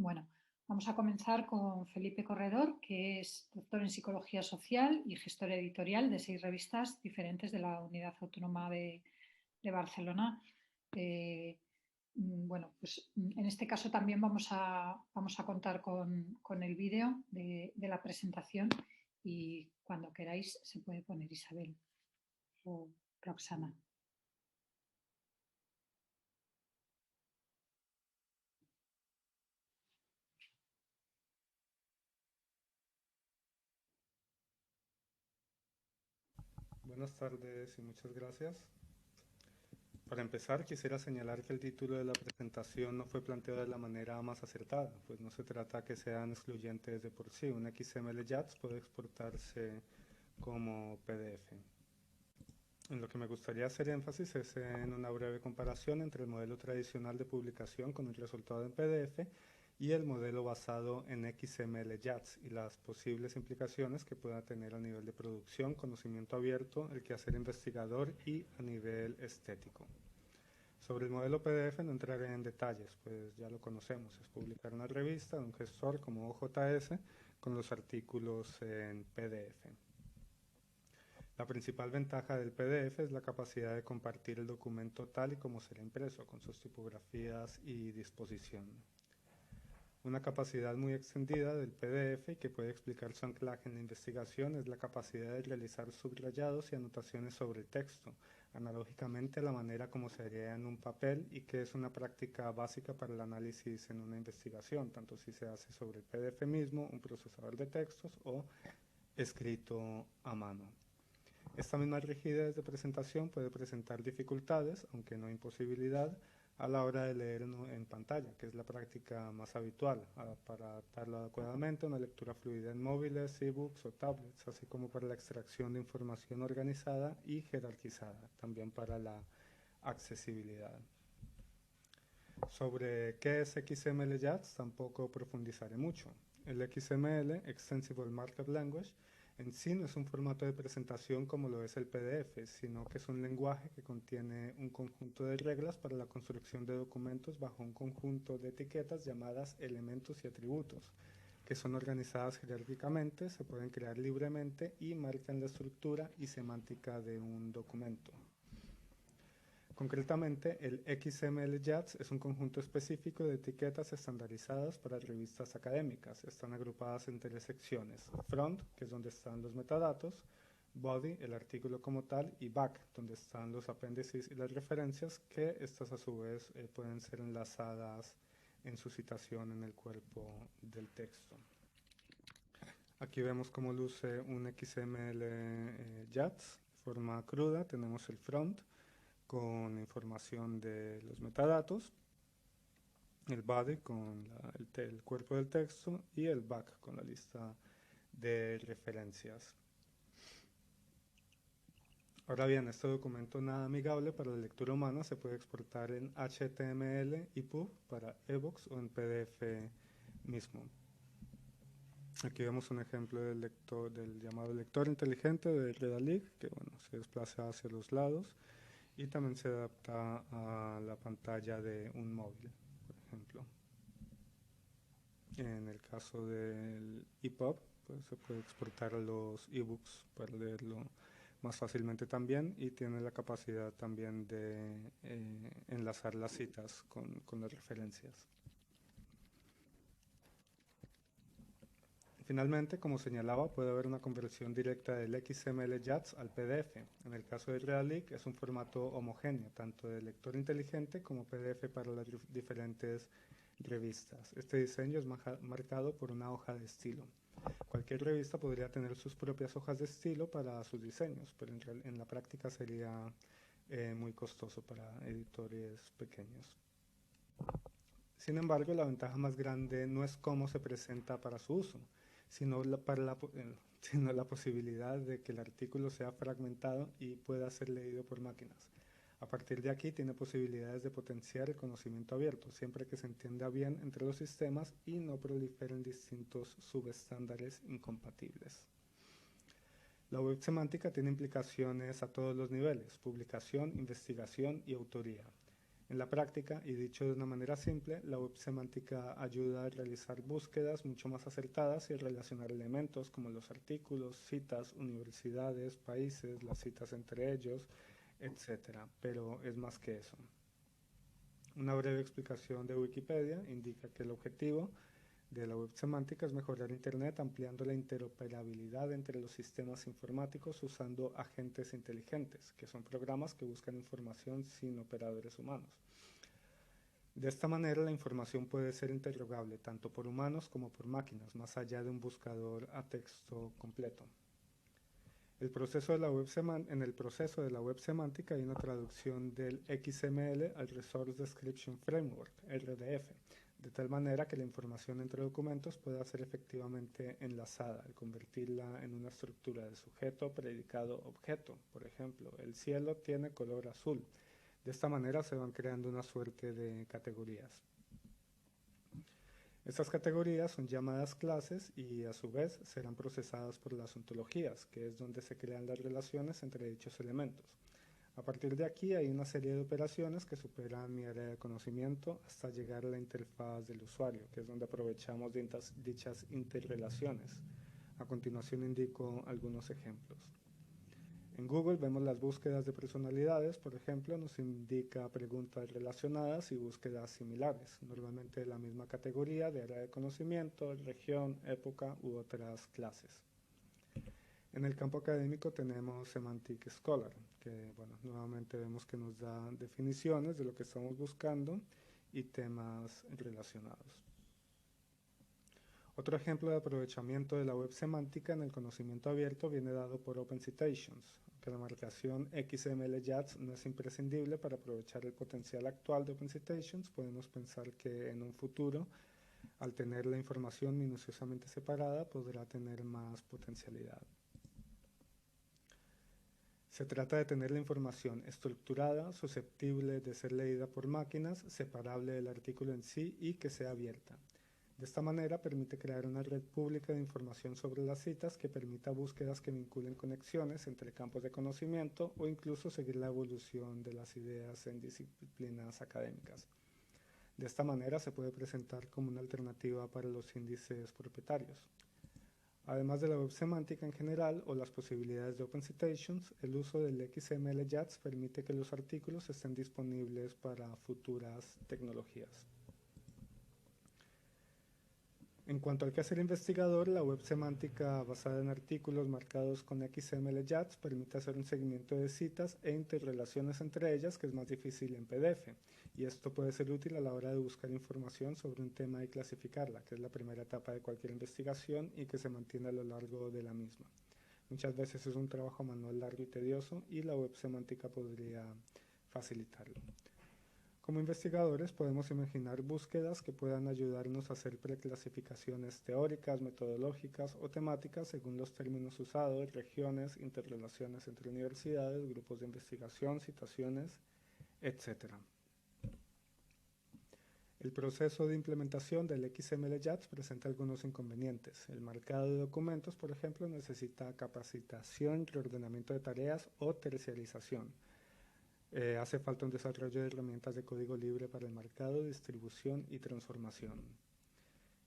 Bueno, vamos a comenzar con Felipe Corredor, que es doctor en Psicología Social y gestor editorial de 6 revistas diferentes de la Unidad Autónoma de Barcelona. Bueno, pues en este caso también vamos a contar con el vídeo de la presentación y cuando queráis se puede poner Isabel o Roxana. Buenas tardes y muchas gracias. Para empezar, quisiera señalar que el título de la presentación no fue planteado de la manera más acertada, pues no se trata que sean excluyentes de por sí. Un XML JATS puede exportarse como PDF. En lo que me gustaría hacer énfasis es en una breve comparación entre el modelo tradicional de publicación con el resultado en PDF y el modelo basado en XML JATS y las posibles implicaciones que pueda tener a nivel de producción, conocimiento abierto, el quehacer investigador y a nivel estético. Sobre el modelo PDF no entraré en detalles, pues ya lo conocemos, es publicar una revista de un gestor como OJS con los artículos en PDF. La principal ventaja del PDF es la capacidad de compartir el documento tal y como será impreso, con sus tipografías y disposición. Una capacidad muy extendida del PDF y que puede explicar su anclaje en la investigación es la capacidad de realizar subrayados y anotaciones sobre el texto, analógicamente a la manera como se haría en un papel y que es una práctica básica para el análisis en una investigación, tanto si se hace sobre el PDF mismo, un procesador de textos o escrito a mano. Esta misma rigidez de presentación puede presentar dificultades, aunque no imposibilidad, a la hora de leer en pantalla, que es la práctica más habitual para adaptarlo adecuadamente a una lectura fluida en móviles, ebooks o tablets, así como para la extracción de información organizada y jerarquizada, también para la accesibilidad. Sobre qué es XML JATS tampoco profundizaré mucho. El XML, Extensible Markup Language, en sí no es un formato de presentación como lo es el PDF, sino que es un lenguaje que contiene un conjunto de reglas para la construcción de documentos bajo un conjunto de etiquetas llamadas elementos y atributos, que son organizadas jerárquicamente, se pueden crear libremente y marcan la estructura y semántica de un documento. Concretamente, el XML JATS es un conjunto específico de etiquetas estandarizadas para revistas académicas. Están agrupadas en 3 secciones: front, que es donde están los metadatos; body, el artículo como tal; y back, donde están los apéndices y las referencias, que estas a su vez pueden ser enlazadas en su citación en el cuerpo del texto. Aquí vemos cómo luce un XML JATS de forma cruda. Tenemos el front con información de los metadatos, el body con el cuerpo del texto y el back con la lista de referencias. Ahora bien, este documento nada amigable para la lectura humana se puede exportar en HTML y PUB para ebooks o en PDF mismo. Aquí vemos un ejemplo del llamado lector inteligente de Redalyc, que bueno, se desplaza hacia los lados y también se adapta a la pantalla de un móvil, por ejemplo. En el caso del EPUB, pues se puede exportar a los ebooks para leerlo más fácilmente también, y tiene la capacidad también de enlazar las citas con las referencias. Finalmente, como señalaba, puede haber una conversión directa del XML JATS al PDF. En el caso de Redalyc es un formato homogéneo, tanto de lector inteligente como PDF para las diferentes revistas. Este diseño es marcado por una hoja de estilo. Cualquier revista podría tener sus propias hojas de estilo para sus diseños, pero en la práctica sería muy costoso para editores pequeños. Sin embargo, la ventaja más grande no es cómo se presenta para su uso, sino sino la posibilidad de que el artículo sea fragmentado y pueda ser leído por máquinas. A partir de aquí tiene posibilidades de potenciar el conocimiento abierto, siempre que se entienda bien entre los sistemas y no proliferen distintos subestándares incompatibles. La web semántica tiene implicaciones a todos los niveles: publicación, investigación y autoría. En la práctica, y dicho de una manera simple, la web semántica ayuda a realizar búsquedas mucho más acertadas y a relacionar elementos como los artículos, citas, universidades, países, las citas entre ellos, etc. Pero es más que eso. Una breve explicación de Wikipedia indica que el objetivo de la web semántica es mejorar Internet ampliando la interoperabilidad entre los sistemas informáticos usando agentes inteligentes, que son programas que buscan información sin operadores humanos. De esta manera, la información puede ser interrogable tanto por humanos como por máquinas, más allá de un buscador a texto completo. En el proceso de la web semántica hay una traducción del XML al Resource Description Framework, RDF, de tal manera que la información entre documentos pueda ser efectivamente enlazada al convertirla en una estructura de sujeto, predicado, objeto. Por ejemplo, el cielo tiene color azul. De esta manera se van creando una suerte de categorías. Estas categorías son llamadas clases y a su vez serán procesadas por las ontologías, que es donde se crean las relaciones entre dichos elementos. A partir de aquí hay una serie de operaciones que superan mi área de conocimiento hasta llegar a la interfaz del usuario, que es donde aprovechamos dichas interrelaciones. A continuación indico algunos ejemplos. En Google vemos las búsquedas de personalidades, por ejemplo, nos indica preguntas relacionadas y búsquedas similares, normalmente de la misma categoría de área de conocimiento, región, época u otras clases. En el campo académico tenemos Semantic Scholar, que nuevamente vemos que nos da definiciones de lo que estamos buscando y temas relacionados. Otro ejemplo de aprovechamiento de la web semántica en el conocimiento abierto viene dado por Open Citations, que la marcación XML-JATS no es imprescindible para aprovechar el potencial actual de Open Citations. Podemos pensar que en un futuro, al tener la información minuciosamente separada, podrá tener más potencialidad. Se trata de tener la información estructurada, susceptible de ser leída por máquinas, separable del artículo en sí y que sea abierta. De esta manera permite crear una red pública de información sobre las citas que permita búsquedas que vinculen conexiones entre campos de conocimiento o incluso seguir la evolución de las ideas en disciplinas académicas. De esta manera se puede presentar como una alternativa para los índices propietarios. Además de la web semántica en general o las posibilidades de Open Citations, el uso del XML-JATS permite que los artículos estén disponibles para futuras tecnologías. En cuanto al quehacer investigador, la web semántica basada en artículos marcados con XML-JATS permite hacer un seguimiento de citas e interrelaciones entre ellas, que es más difícil en PDF, y esto puede ser útil a la hora de buscar información sobre un tema y clasificarla, que es la primera etapa de cualquier investigación y que se mantiene a lo largo de la misma. Muchas veces es un trabajo manual largo y tedioso y la web semántica podría facilitarlo. Como investigadores podemos imaginar búsquedas que puedan ayudarnos a hacer preclasificaciones teóricas, metodológicas o temáticas según los términos usados, regiones, interrelaciones entre universidades, grupos de investigación, citaciones, etc. El proceso de implementación del XML-JATS presenta algunos inconvenientes. El marcado de documentos, por ejemplo, necesita capacitación, reordenamiento de tareas o terciarización. Hace falta un desarrollo de herramientas de código libre para el marcado, distribución y transformación.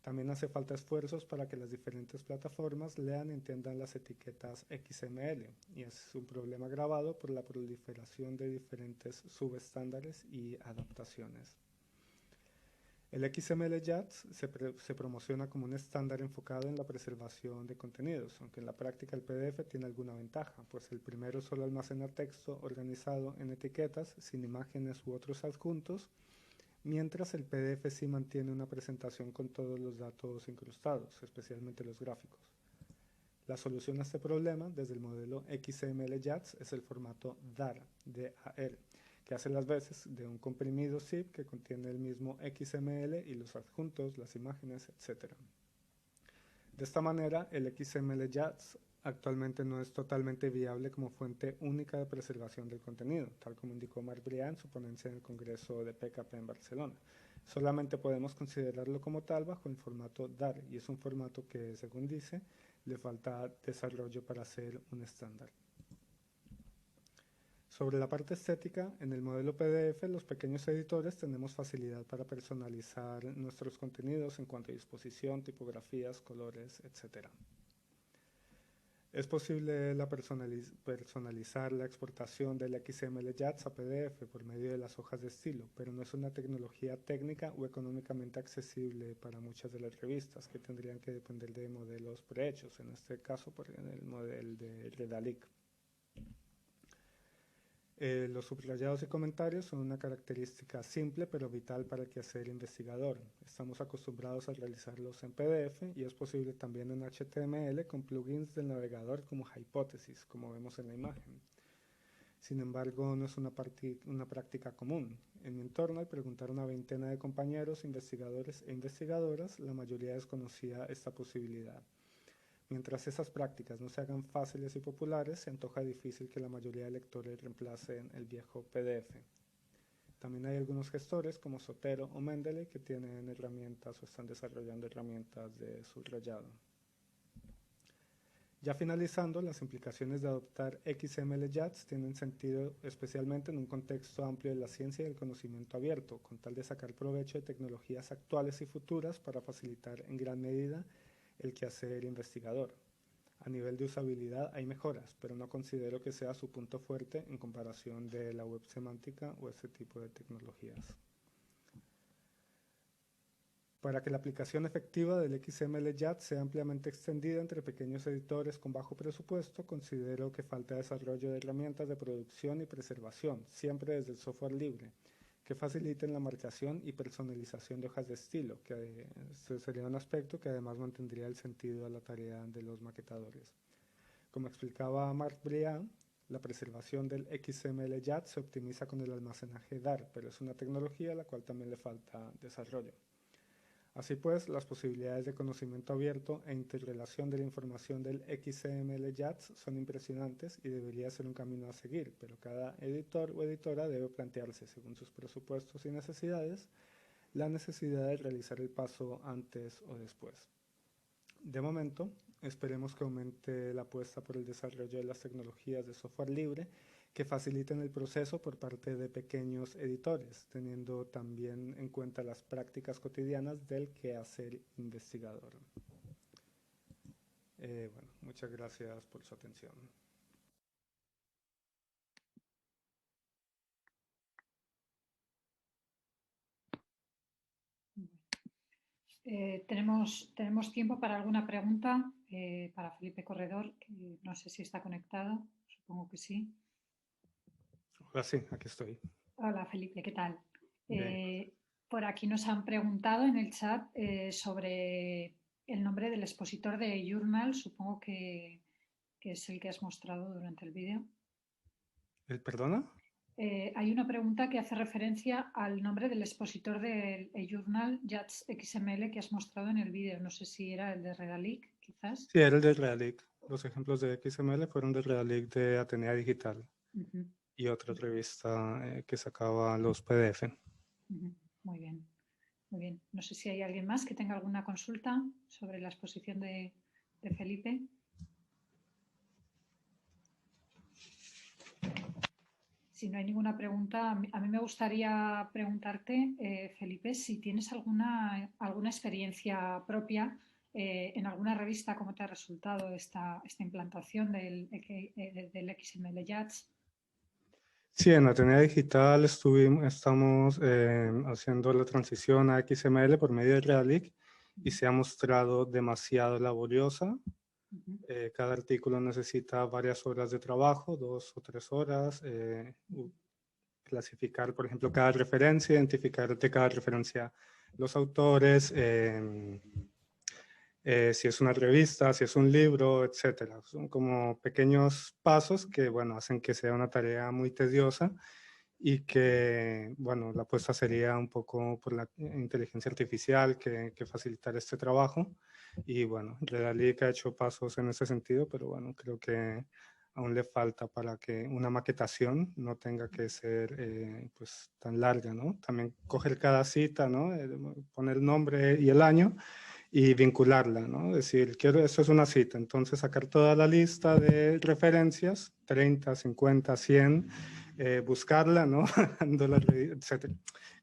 También hace falta esfuerzos para que las diferentes plataformas lean y entiendan las etiquetas XML, y es un problema agravado por la proliferación de diferentes subestándares y adaptaciones. El XML-JATS se promociona como un estándar enfocado en la preservación de contenidos, aunque en la práctica el PDF tiene alguna ventaja, pues el primero solo almacena texto organizado en etiquetas sin imágenes u otros adjuntos, mientras el PDF sí mantiene una presentación con todos los datos incrustados, especialmente los gráficos. La solución a este problema, desde el modelo XML-JATS, es el formato DAR, D-A-R, que hace las veces de un comprimido zip que contiene el mismo XML y los adjuntos, las imágenes, etc. De esta manera, el XML-JATS actualmente no es totalmente viable como fuente única de preservación del contenido, tal como indicó Marc Briand en su ponencia en el Congreso de PKP en Barcelona. Solamente podemos considerarlo como tal bajo el formato DAR, y es un formato que, según dice, le falta desarrollo para ser un estándar. Sobre la parte estética, en el modelo PDF, los pequeños editores tenemos facilidad para personalizar nuestros contenidos en cuanto a disposición, tipografías, colores, etc. Es posible personalizar la exportación del XML-JATS a PDF por medio de las hojas de estilo, pero no es una tecnología técnica o económicamente accesible para muchas de las revistas, que tendrían que depender de modelos prehechos, en este caso por el modelo de Redalic. Los subrayados y comentarios son una característica simple pero vital para el quehacer investigador. Estamos acostumbrados a realizarlos en PDF y es posible también en HTML con plugins del navegador como Hypothesis, como vemos en la imagen. Sin embargo, no es una práctica común. En mi entorno, al preguntar a una veintena de compañeros, investigadores e investigadoras, la mayoría desconocía esta posibilidad. Mientras esas prácticas no se hagan fáciles y populares, se antoja difícil que la mayoría de lectores reemplacen el viejo PDF. También hay algunos gestores como Zotero o Mendeley que tienen herramientas o están desarrollando herramientas de subrayado. Ya finalizando, las implicaciones de adoptar XML-JATS tienen sentido especialmente en un contexto amplio de la ciencia y el conocimiento abierto, con tal de sacar provecho de tecnologías actuales y futuras para facilitar en gran medida el quehacer investigador. A nivel de usabilidad hay mejoras, pero no considero que sea su punto fuerte en comparación de la web semántica o ese tipo de tecnologías. Para que la aplicación efectiva del XML-JATS sea ampliamente extendida entre pequeños editores con bajo presupuesto, considero que falta desarrollo de herramientas de producción y preservación, siempre desde el software libre, que faciliten la marcación y personalización de hojas de estilo, que sería un aspecto que además mantendría el sentido a la tarea de los maquetadores. Como explicaba Marc Briand, la preservación del XML-JATS se optimiza con el almacenaje DAR, pero es una tecnología a la cual también le falta desarrollo. Así pues, las posibilidades de conocimiento abierto e interrelación de la información del XML-JATS son impresionantes y debería ser un camino a seguir, pero cada editor o editora debe plantearse, según sus presupuestos y necesidades, la necesidad de realizar el paso antes o después. De momento, esperemos que aumente la apuesta por el desarrollo de las tecnologías de software libre que faciliten el proceso por parte de pequeños editores, teniendo también en cuenta las prácticas cotidianas del quehacer investigador. Bueno, muchas gracias por su atención. Tenemos tiempo para alguna pregunta para Felipe Corredor, que no sé si está conectado, supongo que sí. Hola, sí, aquí estoy. Hola Felipe, ¿qué tal? Por aquí nos han preguntado en el chat sobre el nombre del expositor de Journal, supongo que es el que has mostrado durante el vídeo. ¿El perdona? Hay una pregunta que hace referencia al nombre del expositor del Journal JATS XML que has mostrado en el vídeo. No sé si era el de Redalic, quizás. Sí, era el de Redalic. Los ejemplos de XML fueron de Redalic de Atenea Digital y otra revista que sacaba los PDF. Muy bien, muy bien. No sé si hay alguien más que tenga alguna consulta sobre la exposición de Felipe. Si no hay ninguna pregunta, a mí me gustaría preguntarte, Felipe, si tienes alguna experiencia propia en alguna revista, ¿cómo te ha resultado esta implantación del XML-JATS? Sí, en Atenea Digital estamos haciendo la transición a XML por medio de Redalic y se ha mostrado demasiado laboriosa. Cada artículo necesita varias horas de trabajo, 2 o 3 horas. Clasificar, por ejemplo, cada referencia, identificar de cada referencia los autores, si es una revista, si es un libro, etcétera. Son como pequeños pasos que, bueno, hacen que sea una tarea muy tediosa y que, bueno, la apuesta sería un poco por la inteligencia artificial que facilitar este trabajo. Y bueno, Redalic ha hecho pasos en ese sentido, pero bueno, creo que aún le falta para que una maquetación no tenga que ser pues tan larga, ¿no? También coger cada cita, ¿no? Poner el nombre y el año y vincularla, ¿no? Decir, esto es una cita, entonces sacar toda la lista de referencias, 30, 50, 100, buscarla, ¿no? Etcétera.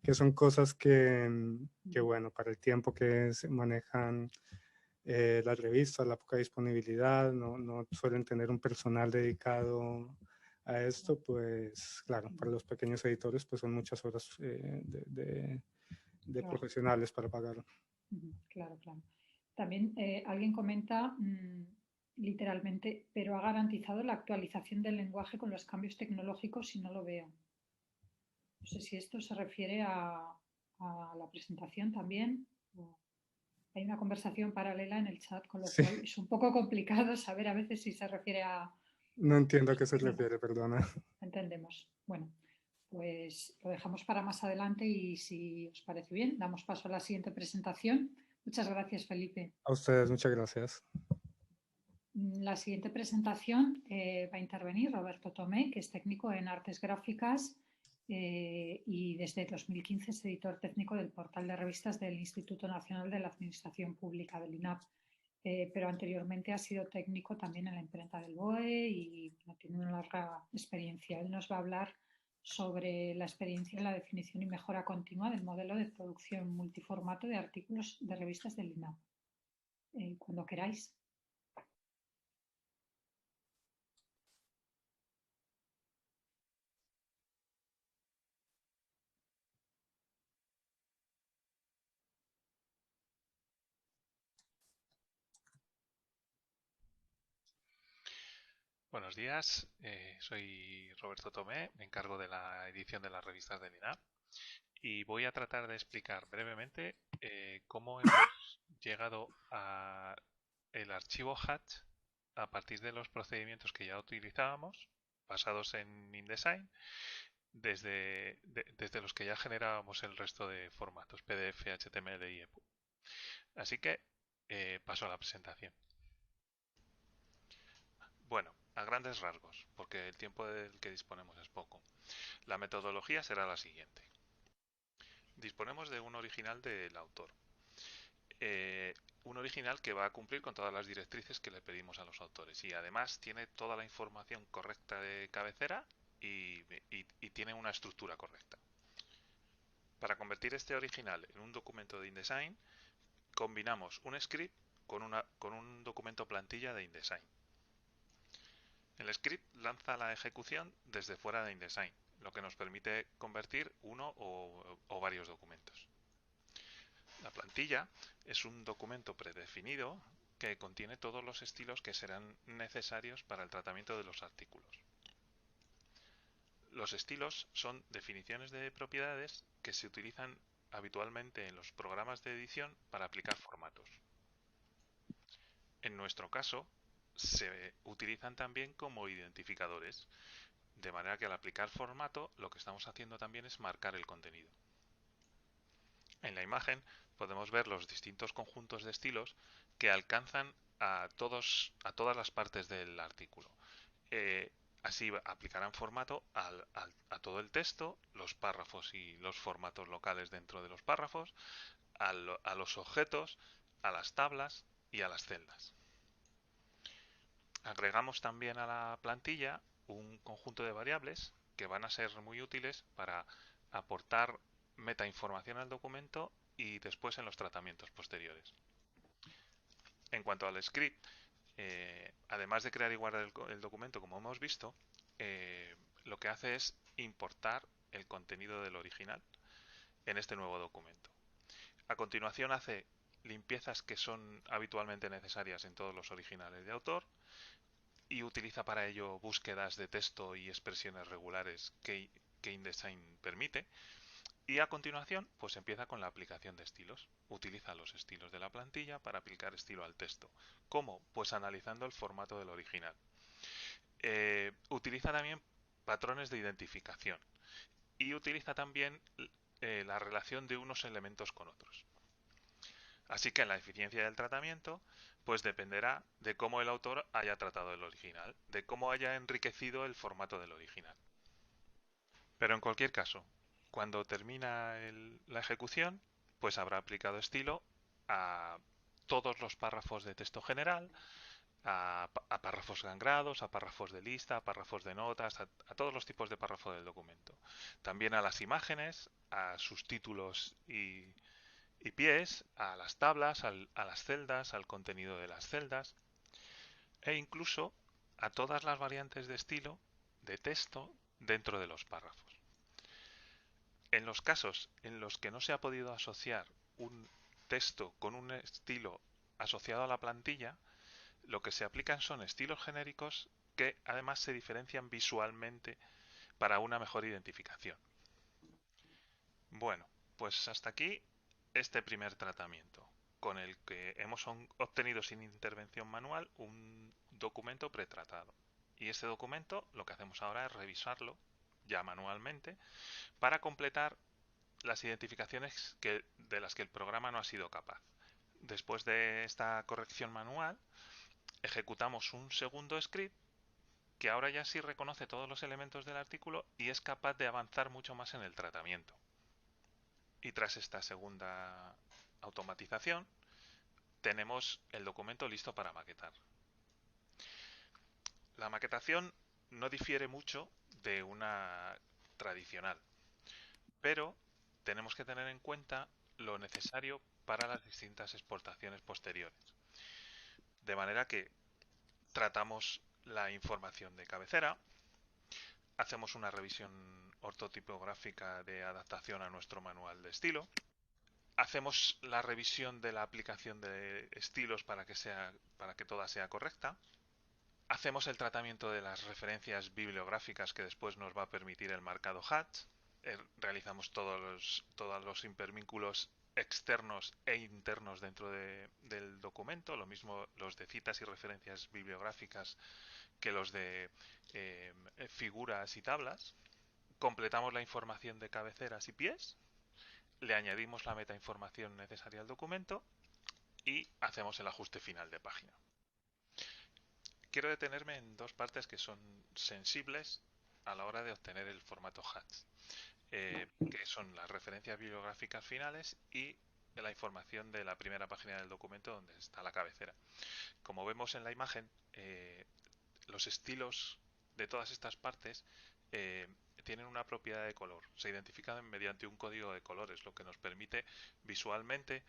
Que son cosas que, bueno, para el tiempo que se manejan las revistas, la poca disponibilidad, no suelen tener un personal dedicado a esto, pues claro, para los pequeños editores pues son muchas horas de Claro. profesionales para pagar. Claro, claro. También alguien comenta literalmente, pero ha garantizado la actualización del lenguaje con los cambios tecnológicos y no lo veo. No sé si esto se refiere a la presentación también. Hay una conversación paralela en el chat, con lo cual es un poco complicado saber a veces si se refiere a... No entiendo a qué se refiere, perdona. Entendemos. Bueno, pues lo dejamos para más adelante y si os parece bien, damos paso a la siguiente presentación. Muchas gracias, Felipe. A ustedes, muchas gracias. La siguiente presentación va a intervenir Roberto Tomé, que es técnico en artes gráficas y desde 2015 es editor técnico del portal de revistas del Instituto Nacional de la Administración Pública del INAP, pero anteriormente ha sido técnico también en la imprenta del BOE y tiene una larga experiencia. Él nos va a hablar sobre la experiencia en la definición y mejora continua del modelo de producción multiformato de artículos de revistas del INAP. Cuando queráis. Buenos días, soy Roberto Tomé, me encargo de la edición de las revistas del INAP y voy a tratar de explicar brevemente cómo hemos llegado a el archivo Hatch a partir de los procedimientos que ya utilizábamos, basados en InDesign, desde los que ya generábamos el resto de formatos PDF, HTML y EPUB. Así que paso a la presentación. Bueno, a grandes rasgos, porque el tiempo del que disponemos es poco. La metodología será la siguiente. Disponemos de un original del autor. Un original que va a cumplir con todas las directrices que le pedimos a los autores y además tiene toda la información correcta de cabecera y tiene una estructura correcta. Para convertir este original en un documento de InDesign, combinamos un script con un documento plantilla de InDesign. El script lanza la ejecución desde fuera de InDesign, lo que nos permite convertir uno o varios documentos. La plantilla es un documento predefinido que contiene todos los estilos que serán necesarios para el tratamiento de los artículos. Los estilos son definiciones de propiedades que se utilizan habitualmente en los programas de edición para aplicar formatos. En nuestro caso, se utilizan también como identificadores, de manera que al aplicar formato lo que estamos haciendo también es marcar el contenido. En la imagen podemos ver los distintos conjuntos de estilos que alcanzan a todas las partes del artículo. Así aplicarán formato a todo el texto, los párrafos y los formatos locales dentro de los párrafos, a los objetos, a las tablas y a las celdas. Agregamos también a la plantilla un conjunto de variables que van a ser muy útiles para aportar metainformación al documento y después en los tratamientos posteriores. En cuanto al script, además de crear y guardar el documento como hemos visto, lo que hace es importar el contenido del original en este nuevo documento. A continuación hace limpiezas que son habitualmente necesarias en todos los originales de autor y utiliza para ello búsquedas de texto y expresiones regulares que InDesign permite. Y a continuación, pues empieza con la aplicación de estilos. Utiliza los estilos de la plantilla para aplicar estilo al texto. ¿Cómo? Pues analizando el formato del original. Utiliza también patrones de identificación y utiliza también la relación de unos elementos con otros. Así que la eficiencia del tratamiento pues dependerá de cómo el autor haya tratado el original, de cómo haya enriquecido el formato del original. Pero en cualquier caso, cuando termina la ejecución, pues habrá aplicado estilo a todos los párrafos de texto general, a párrafos gangrados, a párrafos de lista, a párrafos de notas, a todos los tipos de párrafo del documento. También a las imágenes, a sus títulos y pies, a las tablas, a las celdas, al contenido de las celdas e incluso a todas las variantes de estilo de texto dentro de los párrafos. En los casos en los que no se ha podido asociar un texto con un estilo asociado a la plantilla, lo que se aplican son estilos genéricos que además se diferencian visualmente para una mejor identificación. Bueno, pues hasta aquí este primer tratamiento, con el que hemos obtenido sin intervención manual un documento pretratado. Y este documento lo que hacemos ahora es revisarlo ya manualmente para completar las identificaciones de las que el programa no ha sido capaz. Después de esta corrección manual, ejecutamos un segundo script que ahora ya sí reconoce todos los elementos del artículo y es capaz de avanzar mucho más en el tratamiento. Y tras esta segunda automatización, tenemos el documento listo para maquetar. La maquetación no difiere mucho de una tradicional, pero tenemos que tener en cuenta lo necesario para las distintas exportaciones posteriores. De manera que tratamos la información de cabecera, hacemos una revisión ortotipográfica de adaptación a nuestro manual de estilo, hacemos la revisión de la aplicación de estilos para que toda sea correcta, hacemos el tratamiento de las referencias bibliográficas que después nos va a permitir el marcado hatch, realizamos todos los hipervínculos externos e internos dentro del documento, lo mismo los de citas y referencias bibliográficas que los de figuras y tablas. Completamos la información de cabeceras y pies, le añadimos la metainformación necesaria al documento y hacemos el ajuste final de página. Quiero detenerme en dos partes que son sensibles a la hora de obtener el formato hatch, que son las referencias bibliográficas finales y la información de la primera página del documento donde está la cabecera. Como vemos en la imagen, los estilos de todas estas partes tienen una propiedad de color. Se identifican mediante un código de colores, lo que nos permite visualmente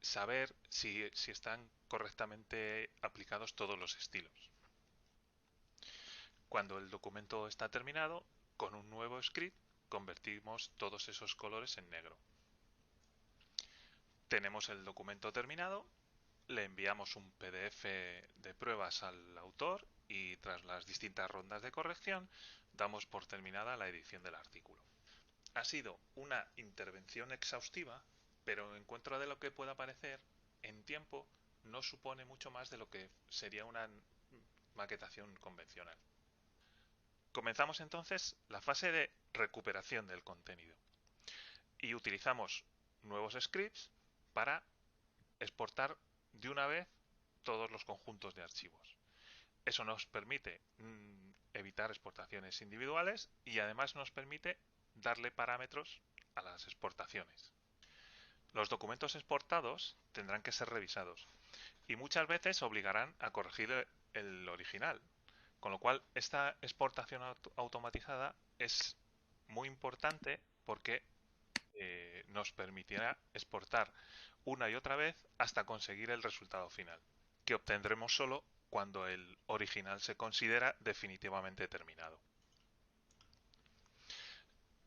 saber si están correctamente aplicados todos los estilos. Cuando el documento está terminado, con un nuevo script convertimos todos esos colores en negro. Tenemos el documento terminado, le enviamos un PDF de pruebas al autor y tras las distintas rondas de corrección damos por terminada la edición del artículo. Ha sido una intervención exhaustiva, pero en contra de lo que pueda parecer, en tiempo no supone mucho más de lo que sería una maquetación convencional. Comenzamos entonces la fase de recuperación del contenido y utilizamos nuevos scripts para exportar de una vez todos los conjuntos de archivos. Eso nos permite evitar exportaciones individuales y además nos permite darle parámetros a las exportaciones. Los documentos exportados tendrán que ser revisados y muchas veces obligarán a corregir el original, con lo cual esta exportación automatizada es muy importante porque nos permitirá exportar una y otra vez hasta conseguir el resultado final, que obtendremos solo cuando el original se considera definitivamente terminado.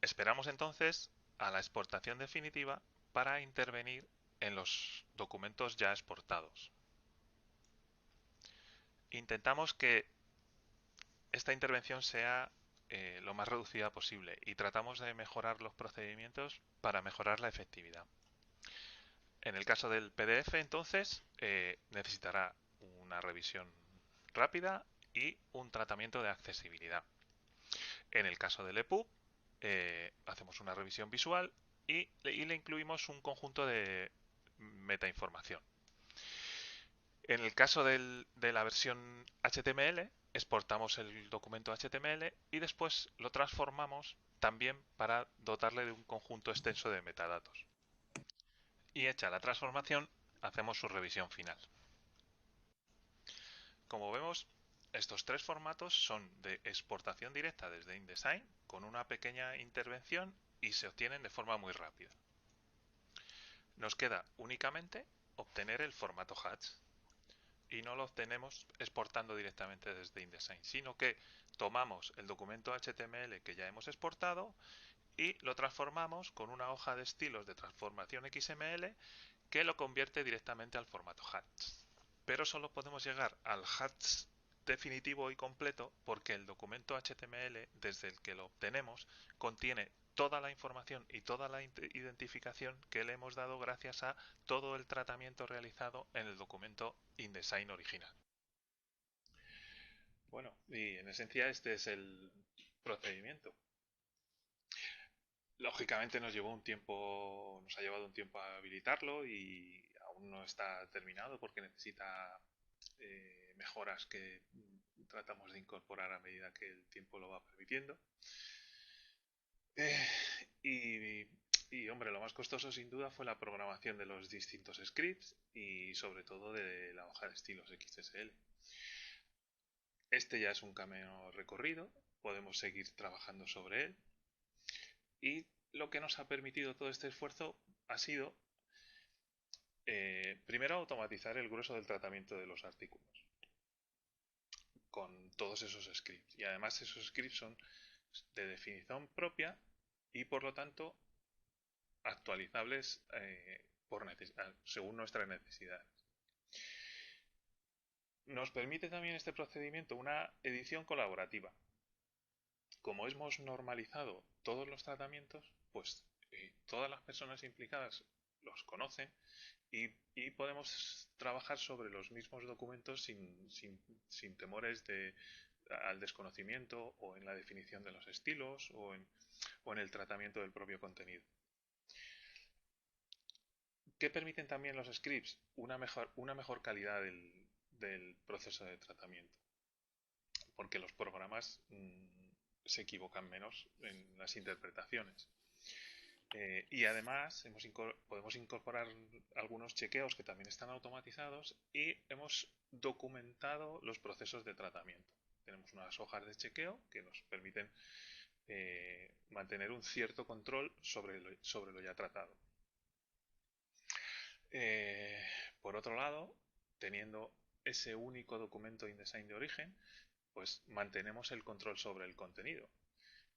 Esperamos entonces a la exportación definitiva para intervenir en los documentos ya exportados. Intentamos que esta intervención sea lo más reducida posible y tratamos de mejorar los procedimientos para mejorar la efectividad. En el caso del PDF, entonces, necesitará una revisión rápida y un tratamiento de accesibilidad. En el caso del EPUB, hacemos una revisión visual y le incluimos un conjunto de metainformación. En el caso de la versión HTML, exportamos el documento HTML y después lo transformamos también para dotarle de un conjunto extenso de metadatos. Y hecha la transformación, hacemos su revisión final. Como vemos, estos tres formatos son de exportación directa desde InDesign con una pequeña intervención y se obtienen de forma muy rápida. Nos queda únicamente obtener el formato Hatch y no lo obtenemos exportando directamente desde InDesign, sino que tomamos el documento HTML que ya hemos exportado y lo transformamos con una hoja de estilos de transformación XML que lo convierte directamente al formato Hatch. Pero solo podemos llegar al Hatch definitivo y completo porque el documento HTML desde el que lo obtenemos contiene toda la información y toda la identificación que le hemos dado gracias a todo el tratamiento realizado en el documento InDesign original. Bueno, y en esencia este es el procedimiento. Lógicamente nos ha llevado un tiempo a habilitarlo y aún no está terminado porque necesita mejoras que tratamos de incorporar a medida que el tiempo lo va permitiendo. Hombre, lo más costoso sin duda fue la programación de los distintos scripts y sobre todo de la hoja de estilos XSL. Este ya es un camino recorrido, podemos seguir trabajando sobre él y lo que nos ha permitido todo este esfuerzo ha sido primero automatizar el grueso del tratamiento de los artículos con todos esos scripts y además esos scripts son de definición propia y por lo tanto actualizables según nuestras necesidades. Nos permite también este procedimiento una edición colaborativa. Como hemos normalizado todos los tratamientos, pues todas las personas implicadas los conocen y podemos trabajar sobre los mismos documentos sin temores al desconocimiento o en la definición de los estilos o en el tratamiento del propio contenido. ¿Qué permiten también los scripts? Una mejor calidad del proceso de tratamiento. Porque los programas se equivocan menos en las interpretaciones. Y además podemos incorporar algunos chequeos que también están automatizados y hemos documentado los procesos de tratamiento. Tenemos unas hojas de chequeo que nos permiten mantener un cierto control sobre lo ya tratado. Por otro lado, teniendo ese único documento InDesign de origen, pues mantenemos el control sobre el contenido,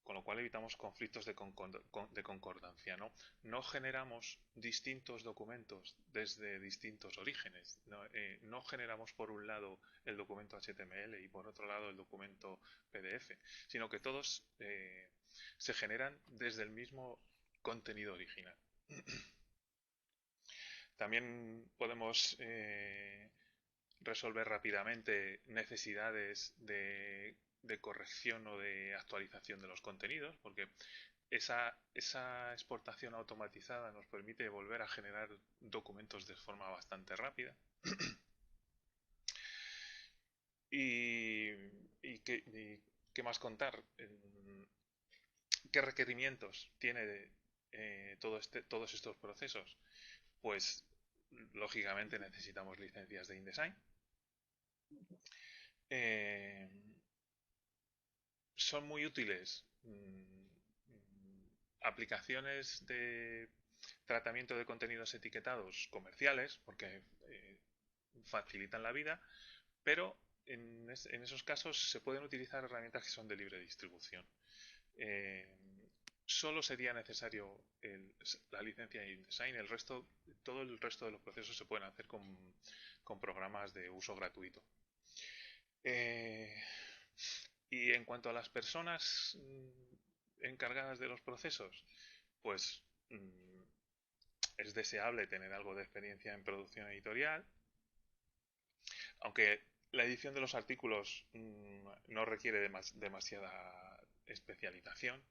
con lo cual evitamos conflictos de concordancia. No generamos distintos documentos desde distintos orígenes. No generamos por un lado el documento HTML y por otro lado el documento PDF, sino que todos se generan desde el mismo contenido original. También podemos resolver rápidamente necesidades de corrección o de actualización de los contenidos, porque esa exportación automatizada nos permite volver a generar documentos de forma bastante rápida. ¿Qué más contar? ¿Qué requerimientos tiene todos estos procesos? Pues lógicamente necesitamos licencias de InDesign. Son muy útiles aplicaciones de tratamiento de contenidos etiquetados comerciales porque facilitan la vida, pero en esos casos se pueden utilizar herramientas que son de libre distribución. Solo sería necesario la licencia InDesign, todo el resto de los procesos se pueden hacer con programas de uso gratuito. Y en cuanto a las personas encargadas de los procesos, pues es deseable tener algo de experiencia en producción editorial, aunque la edición de los artículos no requiere demasiada especialización.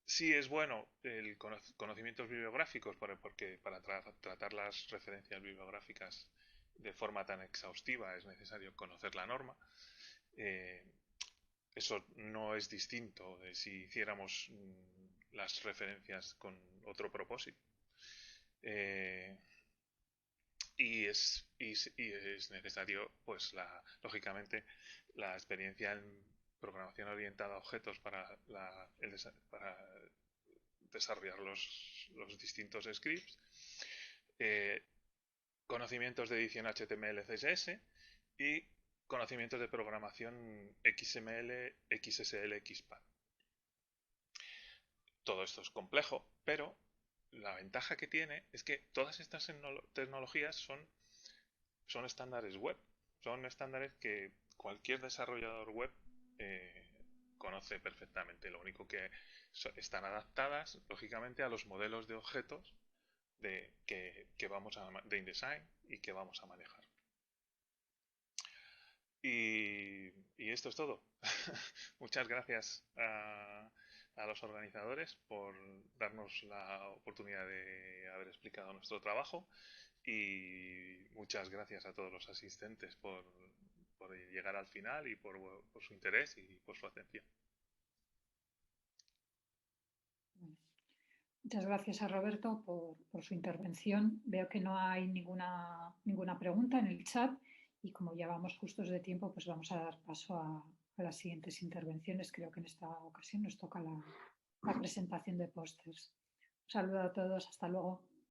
Sí es bueno el conocimientos bibliográficos porque para tratar las referencias bibliográficas de forma tan exhaustiva es necesario conocer la norma. Eso no es distinto de si hiciéramos las referencias con otro propósito. y es necesario, pues lógicamente, la experiencia en programación orientada a objetos para desarrollar los distintos scripts, eh, conocimientos de edición HTML, CSS y conocimientos de programación XML, XSL, XPath. Todo esto es complejo, pero la ventaja que tiene es que todas estas tecnologías son estándares web. Son estándares que cualquier desarrollador web conoce perfectamente. Lo único que están adaptadas, lógicamente, a los modelos de objetos que vamos de InDesign y que vamos a manejar. Y esto es todo. Muchas gracias a los organizadores por darnos la oportunidad de haber explicado nuestro trabajo y muchas gracias a todos los asistentes por llegar al final y por su interés y por su atención. Muchas gracias a Roberto por su intervención. Veo que no hay ninguna pregunta en el chat y como ya vamos justos de tiempo, pues vamos a dar paso a las siguientes intervenciones. Creo que en esta ocasión nos toca la presentación de pósters. Un saludo a todos. Hasta luego.